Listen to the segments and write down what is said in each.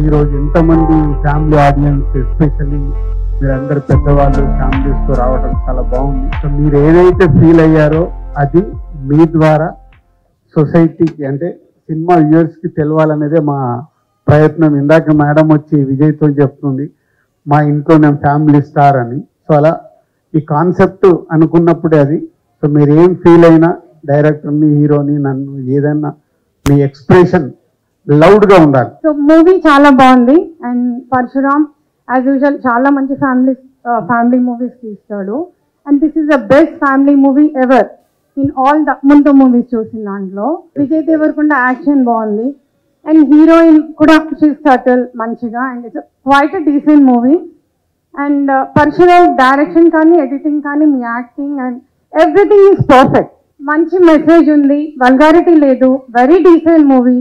ఈరోజు ఎంతమంది family audience, especially మీరందరు పెద్దవాళ్ళు ఫ్యామిలీస్తో రావడం చాలా బాగుంది. సో మీరు ఏదైతే ఫీల్ అయ్యారో అది మీ ద్వారా సొసైటీకి అంటే సినిమా వ్యూవర్స్కి తెలవాలనేదే మా ప్రయత్నం. ఇందాక మేడం వచ్చి విజయ్తో చెప్తుంది మా ఇంట్లో నేను ఫ్యామిలీ స్టార్ అని. సో అలా ఈ కాన్సెప్ట్ అనుకున్నప్పుడే అది. సో మీరు ఏం ఫీల్ అయినా డైరెక్టర్ని, హీరోని, నన్ను ఏదైనా మీ ఎక్స్ప్రెషన్ లౌడ్గా ఉండాలి. సో మూవీ చాలా బాగుంది. అండ్ పరశురామ్ యాజ్ యూజువల్ చాలా మంచి ఫ్యామిలీ మూవీస్ తీస్తాడు. And this is the best family movie ever in all the ముందు మూవీస్ చూసిన దాంట్లో. విజయ్ దేవరకొండ యాక్షన్ బాగుంది అండ్ హీరోయిన్ కూడా షీ సటిల్ మంచిగా. And it's quite a decent movie. And Parasuram direction కానీ ఎడిటింగ్ కానీ మీ acting and everything is perfect. మంచి మెసేజ్ ఉంది, వల్గారిటీ లేదు, very decent movie.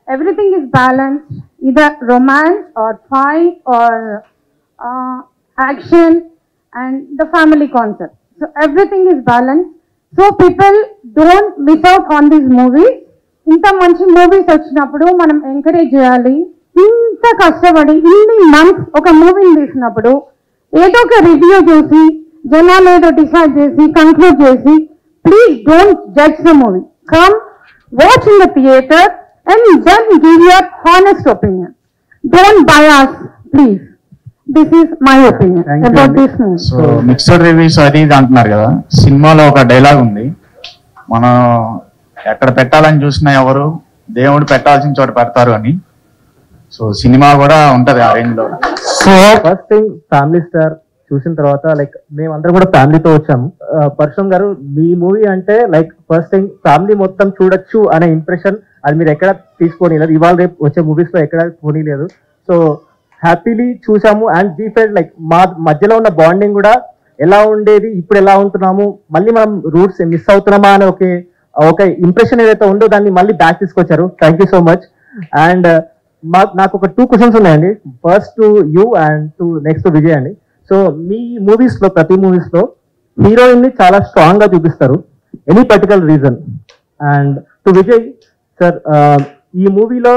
Everything is balanced, either romance or fight or action and the family concept. So everything is balanced. So people don't miss out on these movies. Inta manchi movies vachinappudu manam encourage cheyali. Inta kashtabadi inni months oka movie teesinapudu edo oka review chusi janalu edo decide chesi conclude chesi, please don't judge the movie. Come watch in the theater and then give your honest opinion. Don't bias, please. This is my opinion about this movie. So mixed reviews అది అంటున్నారు కదా. సినిమాలో ఒక dialogue ఉంది, మనం ఎక్కడ పెట్టాలని చూసినా ఎవరు దేవుడు పెట్టాల్సిన చోట పెడతారు అని. సో సినిమా కూడా ఉంటది ఆ రేంజ్ లో. So first thing family star చూసిన తర్వాత లైక్ మేమందరం కూడా ఫ్యామిలీతో వచ్చాము. పరశురామ్ గారు మీ మూవీ అంటే లైక్ ఫస్ట్ థింగ్ ఫ్యామిలీ మొత్తం చూడొచ్చు అనే ఇంప్రెషన్ అది మీరు ఎక్కడ తీసుకోలేదు. ఇవాళ రేపు వచ్చే మూవీస్ లో ఎక్కడ పోనీలేదు. సో హ్యాపీలీ చూసాము. అండ్ వీ ఫెల్ట్ లైక్ మా మధ్యలో ఉన్న బాండింగ్ కూడా ఎలా ఉండేది, ఇప్పుడు ఎలా ఉంటున్నాము, మళ్ళీ మనం రూట్స్ మిస్ అవుతున్నామా అనే ఒక ఇంప్రెషన్ ఏదైతే ఉందో దాన్ని మళ్ళీ బ్యాక్ తీసుకొచ్చారు. Thank you so much. And నాకు ఒక 2 క్వశ్చన్స్ ఉన్నాయండి. First to you and to next Vijay అండి. సో మీ మూవీస్ లో ప్రతి మూవీస్ లో హీరోయిన్ ని చాలా స్ట్రాంగ్ గా చూపిస్తారు. Any particular reason? And to Vijay sir, ఈ మూవీలో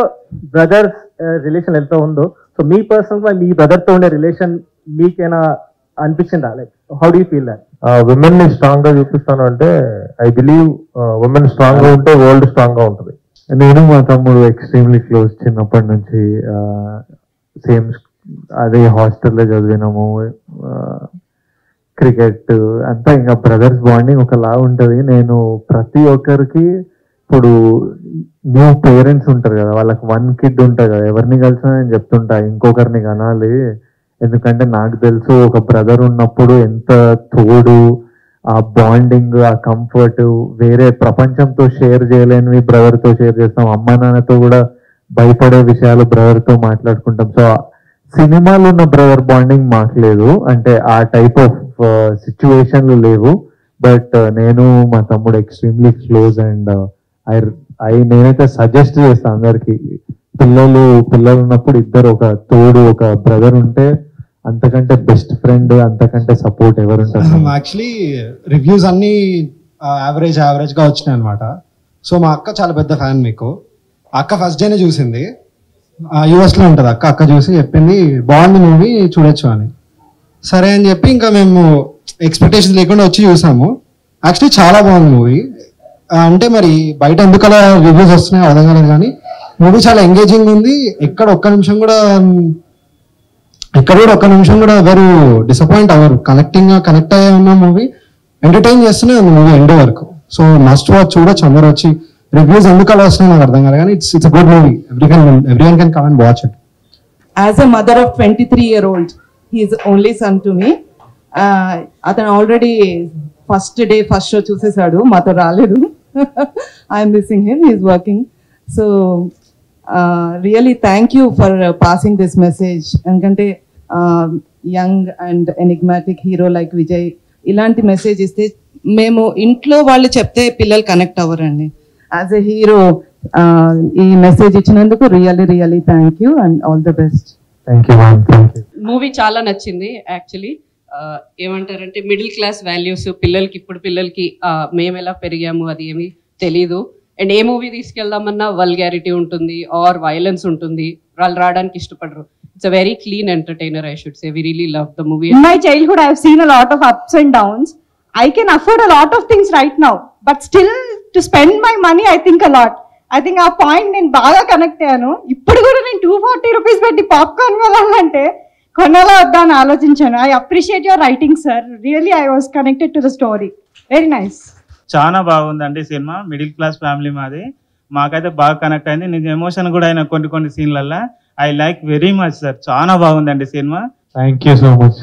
బ్రదర్స్ రిలేషన్ ఎంత ఉందో, సో మీ పర్సనల్ గా మీ బ్రదర్ తో ఉండే రిలేషన్ మీకేనా అనిపించిందా? Like how do you feel that? Women ని స్ట్రాంగ్ గా చూపిస్తాను అంటే ఐ బిలీవ్ విమెన్ స్ట్రాంగ్ గా ఉంటే వరల్డ్ స్ట్రాంగ్ గా ఉంటుంది. నేను మా తమ్ముడు ఎక్స్ట్రీమ్లీ క్లోజ్, చిన్నప్పటి నుంచి సేమ్ అదే హాస్టల్లో చదివినాము, క్రికెట్ అంతా ఇంకా బ్రదర్స్ బాండింగ్ ఒకలా ఉంటుంది. నేను ప్రతి ఒక్కరికి ఇప్పుడు న్యూ పేరెంట్స్ ఉంటారు కదా, వాళ్ళకి 1 కిడ్ ఉంటుంది కదా, ఎవరిని కలిసినా నేను చెప్తుంటా ఇంకొకరిని కనాలి. ఎందుకంటే నాకు తెలుసు ఒక బ్రదర్ ఉన్నప్పుడు ఎంత తోడు, ఆ బాండింగ్, ఆ కంఫర్ట్ వేరే ప్రపంచంతో షేర్ చేయలేనివి బ్రదర్తో షేర్ చేస్తాం. అమ్మా నాన్నతో కూడా భయపడే విషయాలు బ్రదర్తో మాట్లాడుకుంటాం. సో సినిమాలో ఉన్న బ్రదర్ బాండింగ్ మాకు లేదు, అంటే ఆ టైప్ ఆఫ్ సిచ్యువేషన్లు లేవు. బట్ నేను మా తమ్ముడు ఎక్స్ట్రీమ్లీ క్లోజ్. అండ్ నేనైతే సజెస్ట్ చేస్తాను అందరికి, పిల్లలు ఉన్నప్పుడు ఇద్దరు ఒక తోడు, ఒక బ్రదర్ ఉంటే అంతకంటే బెస్ట్ ఫ్రెండ్, అంతకంటే సపోర్ట్ ఎవరు ఉంటారు. యాక్చువల్లీ రివ్యూస్ అన్ని యావరేజ్ గా వచ్చినాయి అనమాట. సో మా అక్క చాలా పెద్ద ఫ్యాన్ మీకు. అక్క ఫస్ట్ డేనే చూసింది, యుఎస్ లో ఉంటుంది అక్క చూసి చెప్పింది బాగుంది మూవీ చూడొచ్చు అని. సరే అని చెప్పి ఇంకా మేము ఎక్స్పెక్టేషన్స్ లేకుండా వచ్చి చూసాము. యాక్చువల్లీ చాలా బాగుంది మూవీ. అంటే మరి బయట ఎందుకు అలా రివ్యూస్ వస్తున్నాయో అర్థం కాలేదు, కానీ మూవీ చాలా ఎంగేజింగ్ ఉంది. ఎక్కడ ఒక్క నిమిషం కూడా ఎవరు డిసప్పాయింట్ అవ్వరు. కనెక్ట్ అయ్యే ఉన్న మూవీ, ఎంటర్టైన్ చేస్తూనే ఉంది మూవీ ఎండ్ వరకు. సో మస్ట్ వాచ్, చూడొచ్చు అందరూ వచ్చి. రివ్యూస్ ఎందుకు అలా వస్తున్నాయి నాకు అర్థం కాలేదు, కానీ it's a good movie. Everyone can come and watch it. As a mother of 23-year-old, he is only son to me. అతను ఆల్రెడీ ఫస్ట్ షో చూసేసాడు, మాతో రాలేదు. I'm missing him, he is working. So really thank you for passing this message. ఎందుకంటే young and enigmatic hero like Vijay ఇలాంటి message ఇస్తే, మేము ఇంట్లో వాళ్ళు చెప్తే పిల్లలు కనెక్ట్ అవ్వరండి. యాజ్ ఎ హీరో ఈ మెసేజ్ ఇచ్చినందుకు really thank you and all the best. Thank you. Movie చాలా నచ్చింది. యాక్చువల్లీ ఏమంటారంటే మిడిల్ క్లాస్ వాల్యూస్ ఇప్పుడు పిల్లలకి మేము ఎలా పెరిగాము అది ఏమి తెలీదు. అండ్ ఏ మూవీ తీసుకెళ్దామన్నా వల్గారిటీ ఉంటుంది ఆర్ వైలెన్స్ ఉంటుంది, వాళ్ళు రావడానికి ఇష్టపడరు. It's a very clean entertainer, I should say. We really love the movie. In my childhood, I have seen a lot of ups and downs. I can afford a lot of things right now, but still to spend my money, I think a lot. I think ఆ point నేను బాగా connect అయ్యాను. ఇప్పుడు కూడా నేను 240 rupees పెట్టి popcorn కొనాలంటే కొనాలా వద్దా అని ఆలోచించాను. I appreciate your writing sir. Really I was connected to the story. Very nice. చాలా బాగుందండి సినిమా. మిడిల్ క్లాస్ ఫ్యామిలీ మాది. మాకైతే బాగా కనెక్ట్ అయింది. నేను ఎమోషన్ కూడా అయినా కొన్ని సీన్లల్లో. I like very much sir. చాలా బాగుందండి సినిమా. Thank you so much.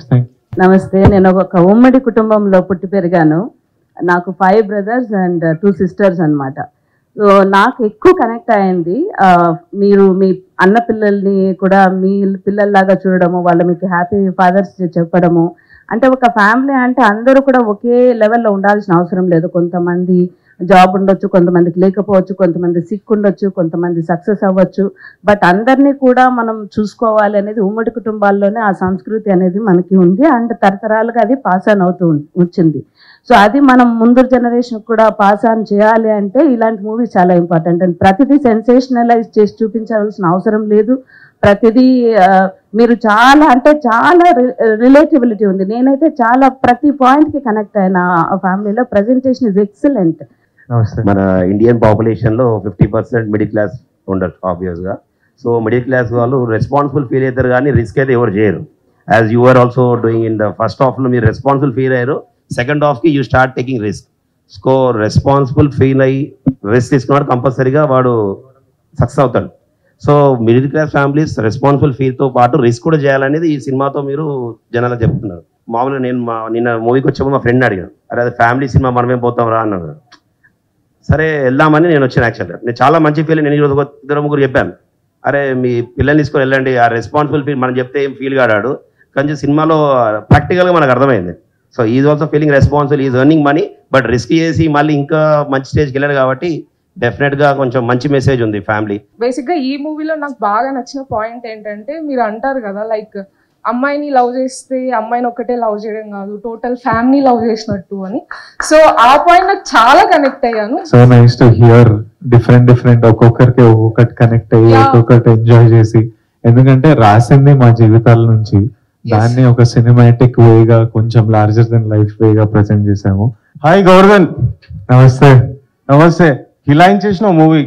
నమస్తే. నేను ఒక ఉమ్మడి కుటుంబంలో పుట్టి పెరిగాను. నాకు 5 brothers and 2 sisters అన్నమాట. సో నాకు ఎక్కువ కనెక్ట్ అయింది. మీరు మీ అన్న పిల్లల్ని కూడా మీ పిల్లల్లాగా చూడడము, వాళ్ళు మీకు హ్యాపీ ఫాదర్స్ చెప్పడము. అంటే ఒక ఫ్యామిలీ అంటే అందరూ కూడా ఒకే లెవెల్లో ఉండాల్సిన అవసరం లేదు. కొంతమంది జాబ్ ఉండొచ్చు, కొంతమందికి లేకపోవచ్చు, కొంతమంది సిక్ ఉండొచ్చు, కొంతమంది సక్సెస్ అవ్వచ్చు. బట్ అందరినీ కూడా మనం చూసుకోవాలి అనేది ఉమ్మడి కుటుంబాల్లోనే ఆ సంస్కృతి అనేది మనకి ఉంది. అండ్ తరతరాలుగా అది పాస్ ఆన్ అవుతూ వచ్చింది. సో అది మనం ముందు జనరేషన్ కూడా పాస్ ఆన్ చేయాలి అంటే ఇలాంటి మూవీస్ చాలా ఇంపార్టెంట్. అండ్ ప్రతిదీ సెన్సేషనలైజ్ చేసి చూపించాల్సిన అవసరం లేదు. ప్రతిదీ మీరు చాలా అంటే చాలా రిలేటబిలిటీ ఉంది. నేనైతే చాలా ప్రతి పాయింట్కి కనెక్ట్ అయిన ఫ్యామిలీలో. Presentation is excellent. మన ఇండియన్ పాపులేషన్ లో 50% మిడిల్ క్లాస్ ఉండరు ఆబ్వియస్ గా. సో మిడిల్ క్లాస్ వాళ్ళు రెస్పాన్సిబుల్ ఫీల్ అవుతారు కానీ రిస్క్ అయితే ఎవరు చేయరు. As you are also doing in the first half లో మీరు రెస్పాన్సిబుల్ ఫీల్ అయ్యారు. సెకండ్ హాఫ్ కి you start taking risk. So responsible feel అయ్యి రిస్క్ తీసుకున్నాడు కంపల్సరీగా వాడు సక్సెస్ అవుతాడు. So middle class families responsible ఫీల్తో పాటు రిస్క్ కూడా చేయాలనేది ఈ సినిమాతో మీరు జనాలకు చెప్తున్నారు. మామూలుగా నేను నిన్న మూవీకి వచ్చేప్పుడు మా ఫ్రెండ్ అడిగాను, అరే అది ఫ్యామిలీ సినిమా మనమేం పోతాం రా అన్నాడు. సరే వెళ్దామని నేను వచ్చాను. యాక్చువల్గా నేను చాలా మంచి ఫీల్. నేను ఈరోజు 2-3 చెప్పాను, అరే మీ పిల్లల్ని తీసుకొని వెళ్ళండి, ఆ రెస్పాన్సిబుల్ ఫీల్ మనం చెప్తే ఏం ఫీల్ కాడాడు. కానీ సినిమాలో ప్రాక్టికల్గా మనకు అర్థమైంది. So is also feeling responsible, is earning money, but risk చేసి మళ్ళీ ఇంకా మంచి స్టేజ్కి వెళ్ళాడు కాబట్టి డెఫినెట్ గా కొంచెం మంచి మెసేజ్ ఉంది ఫ్యామిలీ. బేసిక్ గా ఈ మూవీలో నాకు బాగా నచ్చిన పాయింట్ ఏంటంటే, మీరు అంటారు కదా లైక్ అమ్మాయిని లవ్ చేస్తే అమ్మాయిని ఒక్కటే లవ్ చేయడం కాదు, టోటల్ ఫ్యామిలీ లవ్ చేసినట్టు అని. సో ఆ పాయింట్ నాకు చాలా కనెక్ట్ అయ్యాను. So nice to hear different ఒక్కొక్కరికి ఒక్కొక్కటి కనెక్ట్ అయ్యి ఒక్కొక్కటి ఎంజాయ్ చేసి. ఎందుకంటే రాసింది మా జీవితాల నుంచి, దాన్ని ఒక సినిమాటిక్ వేగా కొంచెం లార్జర్ దెన్ లైఫ్ వేగా ప్రెజెంట్ చేసాము. హాయ్ గౌర్ధన్. నమస్తే. నమస్తే. హిలాయిన్ చేసిన మూవీ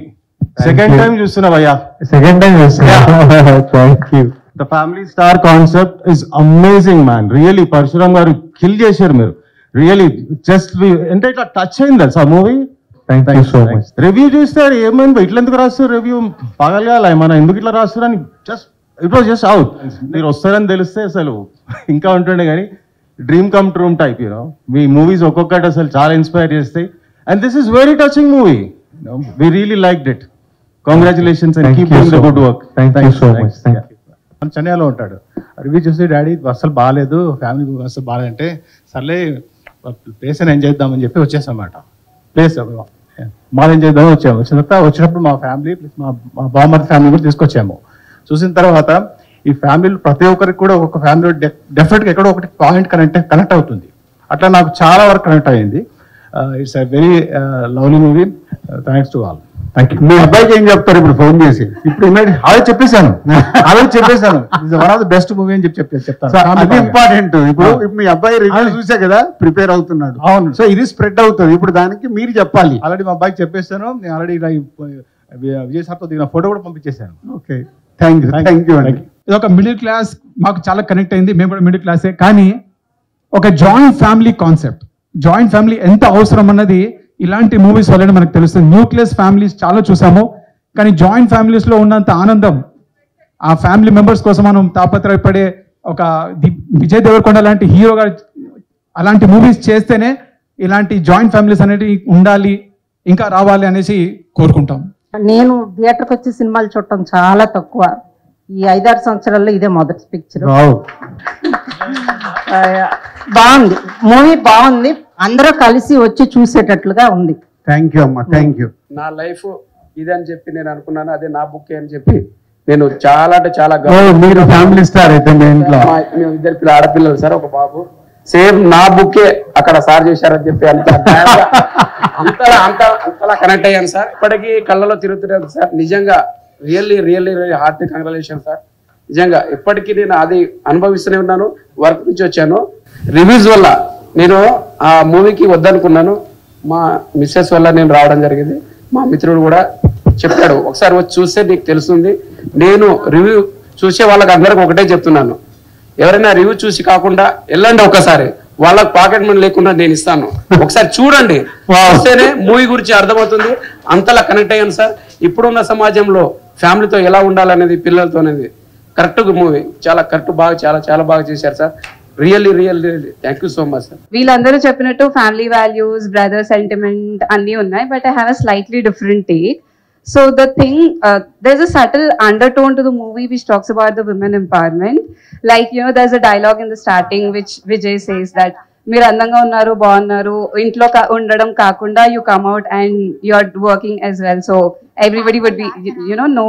సెకండ్ టైం చూస్తున్నా భయ్యా. సెకండ్ టైం చూస్తున్నా. Thank you. The family star concept is amazing man. Really Parasuram garu kill చేశారు మీరు. రియలీ జస్ట్ అంటే ఇట్లా టచ్ అయింది తెలుసా movie. Thank you so much. Review చూస్తారు ఏమైంది ఇట్లా ఎందుకు రాస్తారు రివ్యూ పగలగాల మనం ఎందుకు ఇట్లా రాస్తారని just it was just out. మీరు వస్తారని తెలిస్తే అసలు ఇంకా ఉంటుండే కానీ dream come true type you know. మీ మూవీస్ ఒక్కొక్కటి అసలు చాలా ఇన్స్పైర్ చేస్తాయి. And this is very touching movie. We really liked it. Congratulations and keep doing the good work. Thank you so much. Thank you. చెన్నైలో ఉంటాడు. రివ్యూ చూసి daddy అసలు బాగాలేదు, ఫ్యామిలీ అసలు బాగాలంటే సర్లే ప్లేస్ అని ఎంజాయ్ చేద్దామని చెప్పి వచ్చేసాం అన్నమాట. ప్లేస్ మాది ఎంజాయ్ చేద్దామని వచ్చాము. వచ్చినప్పుడు మా ఫ్యామిలీ ప్లస్ మా బామ్మర్ది ఫ్యామిలీ కూడా తీసుకొచ్చాము. చూసిన తర్వాత ఈ ఫ్యామిలీలో ప్రతి ఒక్కరికి కూడా ఒక ఫ్యామిలీ డెఫినెట్గా ఎక్కడో ఒకటి పాయింట్ కనెక్ట్ అవుతుంది. అట్లా నాకు చాలా వరకు కనెక్ట్ అయ్యింది. It's a very lovely movie. Thanks to all. Thank you. మీ అబ్బాయికి ఏం చెప్తారు ఇప్పుడు ఫోన్ చేసి? ఇప్పుడు ఆల్రెడీ చెప్పేశాను. It's one of the best movie అని చెప్తాను. అది ఇంపార్టెంట్. ఇప్పుడు మీ అబ్బాయి రివ్యూ చూసా కదా, ప్రిపేర్ అవుతున్నాడు. అవును. సో ఇది స్ప్రెడ్ అవుతుంది. ఇప్పుడు దానికి మీరు చెప్పాలి. ఆల్రెడీ మా అబ్బాయికి చెప్పేస్తాను. నేను ఆల్రెడీ విజయ్ సార్తో దిగిన ఫోటో కూడా పంపించేశాను. Okay, thank you. Thank you అండి. ఇది ఒక మిడిల్ క్లాస్, మాకు చాలా కనెక్ట్ అయింది. మేము కూడా మిడిల్ క్లాసే, కానీ ఒక joint family concept, joint family ఎంత అవసరం అన్నది ఇలాంటి మూవీస్ వల్లనే మనకు తెలుస్తుంది. న్యూక్లియస్ ఫ్యామిలీస్ చాలా చూసాము, కానీ జాయింట్ ఫ్యామిలీస్ లో ఉన్నంత ఆనందం, ఆ ఫ్యామిలీ మెంబర్స్ కోసం మనం తాపత్రయపడే ఒక విజయ్ దేవరకొండ లాంటి హీరో గారు అలాంటి మూవీస్ చేస్తేనే ఇలాంటి జాయింట్ ఫ్యామిలీస్ అనేవి ఉండాలి, ఇంకా రావాలి అనేసి కోరుకుంటాం. నేను థియేటర్కి వచ్చి సినిమాలు చూడటం చాలా తక్కువ. ఈ 5-6 సంవత్సరాల్లో ఇదే మొదటి పిక్చర్. బాగుంది, మూవీ బాగుంది, అందరూ కలిసి వచ్చి చూసేటట్లుగా ఉంది. థ్యాంక్ యూ అమ్మా, థ్యాంక్ యూ. నా లైఫ్ ఇదని చెప్పి నేను అనుకున్నాను, అదే నా బుక్ అని చెప్పి నేను చాలా అంటే చాలా మీరు ఫ్యామిలీ స్టార్ అయితే మీ ఇంట్లో మేము 2 ఆడపిల్లలు సార్, ఒక బాబు. సేమ్ నా బుక్కే అక్కడ సార్ చేశారని చెప్పి అంతలా కనెక్ట్ అయ్యాను సార్. ఇప్పటికీ కళ్ళలో తిరుగుతున్నాను సార్. నిజంగా really really hearty congratulation sir. నిజంగా ఎప్పటికీ నేను అది అనుభవిస్తూనే ఉన్నాను. వర్క్ నుంచి వచ్చాను. రివ్యూస్ వల్ల నేను ఆ మూవీకి వద్దనుకున్నాను. మా మిస్సెస్ వల్ల నేను రావడం జరిగింది. మా మిత్రుడు కూడా చెప్పాడు, ఒకసారి వచ్చి చూస్తే నీకు తెలుస్తుంది. నేను రివ్యూ చూసే వాళ్ళకి అందరికి ఒకటే చెప్తున్నాను, ఎవరైనా రివ్యూ చూసి కాకుండా వెళ్ళండి ఒకసారి, వాళ్ళకి పాకెట్ మనీ లేకుండా నేను ఇస్తాను, ఒకసారి చూడండి, వస్తేనే మూవీ గురించి అర్థమవుతుంది. అంతలా కనెక్ట్ అయ్యాను సార్. ఇప్పుడున్న సమాజంలో ఫ్యామిలీతో ఎలా ఉండాలనేది, పిల్లలతో అనేది కరెక్ట్గా మూవీ చాలా కరెక్ట్, బాగా చాలా చాలా బాగా చేశారు sir. Really really thank you so much sir. వీళ్ళందరూ చెప్పినట్టు ఫ్యామిలీ వాల్యూస్, బ్రదర్ సెంటిమెంట్ అన్నీ ఉన్నాయి, but I have a slightly different take. So the thing, there's a subtle undertone to the movie which talks about the women empowerment. Like, you know, there's a dialogue in the starting which Vijay says that మీరు అందంగా ఉన్నారు, బాగున్నారు, ఇంట్లో ఉండడం కాకుండా you come out and you're working as well. So everybody would be, you know, no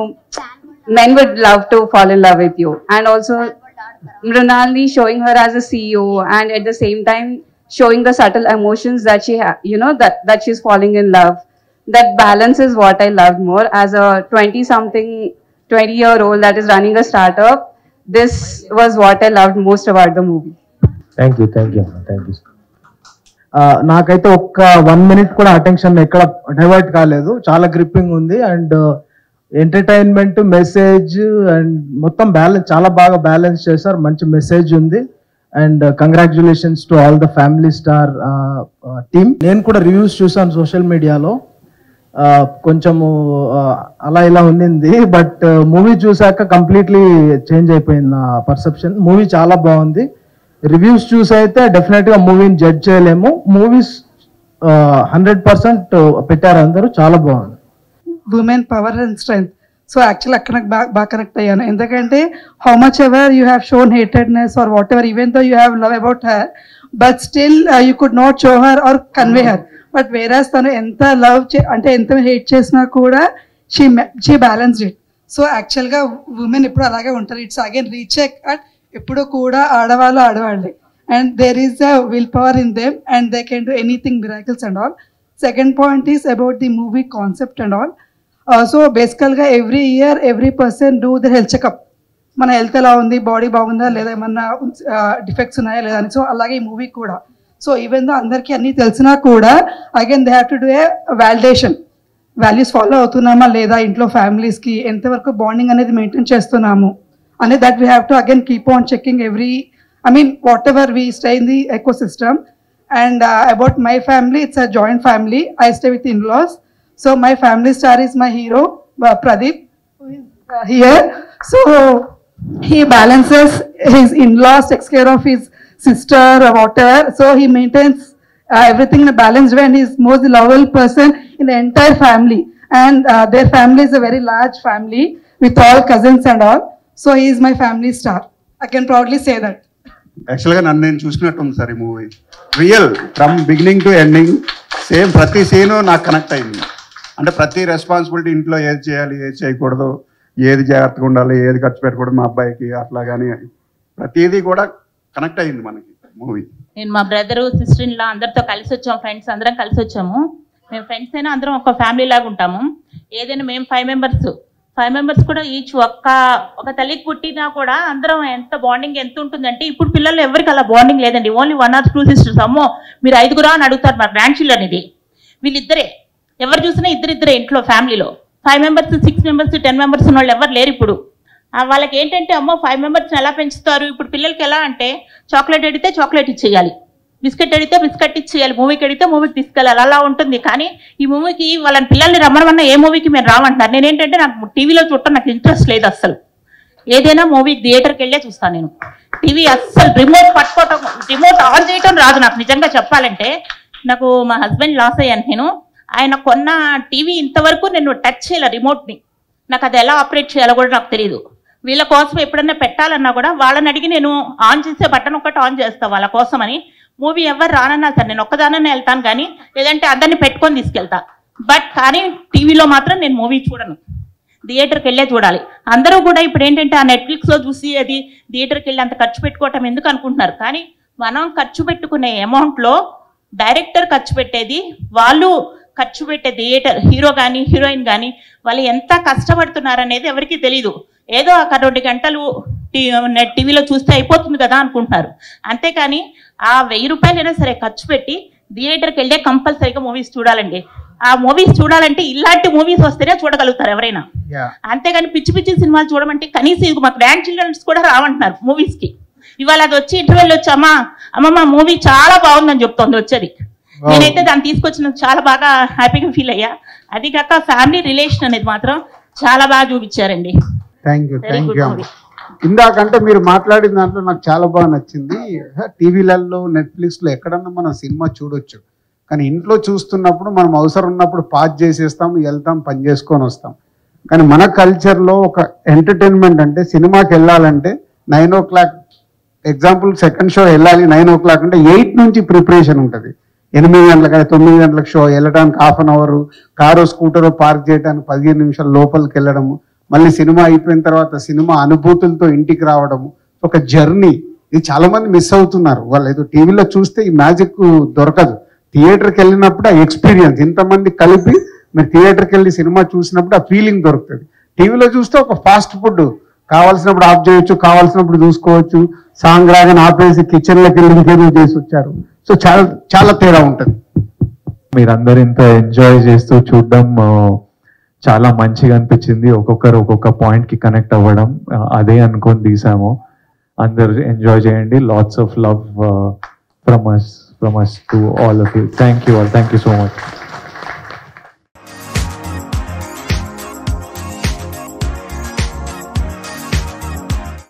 men would love to fall in love with you. And also Mrinalini showing her as a CEO and at the same time showing the subtle emotions that she you know, that she's falling in love. That balance is what I loved more. As a 20-year-old that is running a startup, this was what I loved most about the movie. Thank you. నాకైతే ఒక్క 1 minute కూడా attention ఎక్కడ divert కాలేదు. చాలా gripping ఉంది and entertainment, message and మొత్తం balance చాలా బాగా బ్యాలెన్స్ చేశారు. మంచి మెసేజ్ ఉంది and congratulations to all the family star team. నేను కూడా రివ్యూస్ చూసాను సోషల్ మీడియాలో, కొంచెము అలా ఇలా ఉండింది, బట్ మూవీ చూసాక కంప్లీట్లీ చేంజ్ అయిపోయింది నా పర్సెప్షన్. మూవీ చాలా బాగుంది. రివ్యూస్ చూసి అయితే డెఫినెట్గా మూవీని జడ్జ్ చేయలేము. మూవీస్ 100% పెట్టారు అందరూ, చాలా బాగుంది. Women power and strength. So actual అక్కడ నాకు బాగా కనెక్ట్ అయ్యాను, ఎందుకంటే how much ever you have shown hatedness or whatever, even though you have love about her, but still you could not show her or convey her. But whereas తను ఎంత love అంటే ఎంత hate చేసినా కూడా she balanced it. So యాక్చువల్గా women ఎప్పుడు అలాగే ఉంటారు. ఇట్స్ అగైన్ రీచెక్ అట్ ఎప్పుడు కూడా ఆడవాళ్ళు ఆడవాళ్ళే, and there is a will power in them and they can do anything, miracles and all. Second point is about the movie concept and all. So బేసికల్గా every year every person do the health checkup, మన health ఎలా ఉంది, body బాగుందా లేదా, ఏమన్నా defects ఉన్నాయా లేదా అని. సో అలాగే ఈ మూవీ కూడా. సో ఈవెన్ దో అందరికీ అన్నీ తెలిసినా కూడా again they have to do a validation, values follow అవుతున్నామా లేదా, ఇంట్లో ఫ్యామిలీస్కి ఎంతవరకు బాండింగ్ అనేది మెయింటైన్ చేస్తున్నాము అనేది, that we have to again keep on checking every, I mean whatever we stay in the ecosystem. And about my family, it's a joint family. I stay with in-laws. So my family star is my hero, Pradeep, who is here. So he balances his in-laws, takes care of his sister or whatever. So he maintains everything in a balanced way, and he's most lovable person in the entire family. And their family is a very large family with all cousins and all. So he is my family star. I can proudly say that. యాక్చువల్గా నన్ను నేను చూసినట్టు ఉంది sir ఈ movie. Real from beginning to ending same ప్రతి scene నాకు connect అయింది. అంటే ప్రతి రెస్పాన్సిబిలిటీ, ఇంట్లో ఏది చేయాలి, ఏది చేయకూడదు, ఏది జాగ్రత్తగా ఉండాలి, ఏది ఖర్చు పెట్టకూడదు మా అబ్బాయికి, అట్లా కానీ ప్రతిదీ కూడా కనెక్ట్ అయింది మనకి మూవీ. నేను మా బ్రదరు, సిస్టర్ ఇన్ లా అందరితో కలిసి వచ్చాము, ఫ్రెండ్స్ అందరం కలిసి వచ్చాము. మేము ఫ్రెండ్స్ అయినా అందరం ఒక ఫ్యామిలీ లాగా ఉంటాము. ఏదైనా మేము 5 మెంబర్స్ కూడా ఈచ్ ఒక తల్లికి పుట్టినా కూడా అందరం ఎంత బాండింగ్ ఎంత ఉంటుందంటే, ఇప్పుడు పిల్లలు ఎవరికి అలా బాండింగ్ లేదండి. Only 1 or 2 sisters. అమ్మో మీరు 5 అని అడుగుతారు మా గ్రాండ్ చిల్డ్రన్. ఇది వీళ్ళిద్దరే, ఎవరు చూసినా ఇద్దరిద్దరే ఇంట్లో ఫ్యామిలీలో. 5 మెంబర్స్, 6 మెంబర్స్, 10 మెంబర్స్ ఉన్న వాళ్ళు ఎవరు లేరు ఇప్పుడు. వాళ్ళకి ఏంటంటే అమ్మో 5 మెంబర్స్ని ఎలా పెంచుతారు. ఇప్పుడు పిల్లలకి ఎలా అంటే చాక్లెట్ అడిగితే చాక్లెట్ ఇచ్చేయాలి, బిస్కెట్ అడిగితే బిస్కెట్ ఇచ్చేయాలి, మూవీకి అడిగితే మూవీకి తీసుకెళ్ళాలి, అలా ఉంటుంది. కానీ ఈ మూవీకి వాళ్ళని పిల్లల్ని రమ్మనమన్నా ఏ మూవీకి మేము రామంటున్నారు. నేనేంటంటే నాకు టీవీలో చూడటం నాకు ఇంట్రెస్ట్ లేదు అస్సలు. ఏదైనా మూవీ థియేటర్కి వెళ్ళే చూస్తాను నేను. టీవీ అస్సలు రిమోట్ పట్టుకోవటం, రిమోట్ ఆన్ చేయటం రాదు నాకు. నిజంగా చెప్పాలంటే నాకు మా హస్బెండ్ లాస్ అయ్యాను నేను. ఆయన కొన్న టీవీ ఇంతవరకు నేను టచ్ చేయాలి రిమోట్ని. నాకు అది ఎలా ఆపరేట్ చేయాలో కూడా నాకు తెలియదు. వీళ్ళ కోసం ఎప్పుడన్నా పెట్టాలన్నా కూడా వాళ్ళని అడిగి నేను ఆన్ చేసే బటన్ ఒకటి ఆన్ చేస్తాను వాళ్ళ కోసం అని. మూవీ ఎవరు రానన్నా సరే నేను ఒక్కదాననే వెళ్తాను, కానీ లేదంటే అందరిని పెట్టుకొని తీసుకెళ్తా. బట్ కానీ టీవీలో మాత్రం నేను మూవీ చూడను, థియేటర్కి వెళ్ళే చూడాలి. అందరూ కూడా ఇప్పుడు ఏంటంటే ఆ నెట్ఫ్లిక్స్లో చూసి అది థియేటర్కి వెళ్ళి అంత ఖర్చు పెట్టుకోవటం ఎందుకు అనుకుంటున్నారు. కానీ మనం ఖర్చు పెట్టుకునే అమౌంట్లో డైరెక్టర్ ఖర్చు పెట్టేది, వాళ్ళు ఖర్చు పెట్టే థియేటర్ హీరో కానీ హీరోయిన్ కానీ వాళ్ళు ఎంత కష్టపడుతున్నారనేది ఎవరికీ తెలీదు. ఏదో ఒక 2 గంటలు నెట్ టీవీలో చూస్తే అయిపోతుంది కదా అనుకుంటున్నారు. అంతేకాని ఆ 1000 రూపాయలైనా సరే ఖర్చు పెట్టి థియేటర్కి వెళ్ళే కంపల్సరీగా మూవీస్ చూడాలండి. ఆ మూవీస్ చూడాలంటే ఇలాంటి మూవీస్ వస్తేనే చూడగలుగుతారు ఎవరైనా. అంతేగాని పిచ్చి పిచ్చి సినిమాలు చూడమంటే కనీసం ఇది మా గ్రాండ్ చిల్డ్రన్స్ కూడా రావంటున్నారు మూవీస్కి. ఇవాళ అది వచ్చి ఇంటర్వెల్ వచ్చి అమ్మమ్మ మూవీ చాలా బాగుందని చెప్తోంది వచ్చేది. నేనైతే దాన్ని తీసుకొచ్చిన చాలా బాగా హ్యాపీగా ఫీల్ అయ్యా. అది కాక ఫ్యామిలీ రిలేషన్ అనేది మాత్రం చాలా బాగా చూపించారండి. Thank you. ఇందాకంటే మీరు మాట్లాడిన దాంట్లో నాకు చాలా బాగా నచ్చింది. టీవీలలో నెట్ఫ్లిక్స్లో ఎక్కడన్నా మనం సినిమా చూడొచ్చు, కానీ ఇంట్లో చూస్తున్నప్పుడు మనం అవసరం ఉన్నప్పుడు పాజ్ చేసేస్తాం, వెళ్తాం, పని చేసుకొని వస్తాం. కానీ మన కల్చర్లో ఒక ఎంటర్టైన్మెంట్ అంటే సినిమాకి వెళ్ళాలంటే 9 o'clock ఎగ్జాంపుల్ సెకండ్ షో వెళ్ళాలి 9 o'clock అంటే 8 నుంచి ప్రిపరేషన్ ఉంటుంది. 8 గంటలకు 9 గంటలకు షో వెళ్ళడానికి హాఫ్ అన్ అవర్, కారు స్కూటరో పార్క్ చేయడానికి 15 నిమిషాలు లోపలికి వెళ్ళడము, మళ్ళీ సినిమా అయిపోయిన తర్వాత సినిమా అనుభూతులతో ఇంటికి రావడము, ఒక జర్నీ. ఇది చాలా మంది మిస్ అవుతున్నారు. వాళ్ళు ఏదో టీవీలో చూస్తే ఈ మ్యాజిక్ దొరకదు. థియేటర్కి వెళ్ళినప్పుడు ఆ ఎక్స్పీరియన్స్ ఇంతమంది కలిపి మీరు థియేటర్కి వెళ్ళి సినిమా చూసినప్పుడు ఆ ఫీలింగ్ దొరుకుతుంది. టీవీలో చూస్తే ఒక ఫాస్ట్ ఫుడ్ కావాల్సినప్పుడు ఆఫ్ చేయొచ్చు, కావాల్సినప్పుడు చూసుకోవచ్చు, సాంగ్ రాగానే ఆపేసి కిచెన్లోకి వెళ్ళి ఇంకేదో చేసి వచ్చారు. సో చాలా చాలా తేడా ఉంటుంది. మీరందరూ ఇంత ఎంజాయ్ చేస్తూ చూడడం చాలా మంచిగా అనిపించింది. ఒక్కొక్కరు ఒక్కొక్క పాయింట్ కి కనెక్ట్ అవ్వడం అదే అనుకొని తీసాము. అందరు ఎంజాయ్ చేయండి. Lots of love from us to all of you. Thank you all. Thank you so much.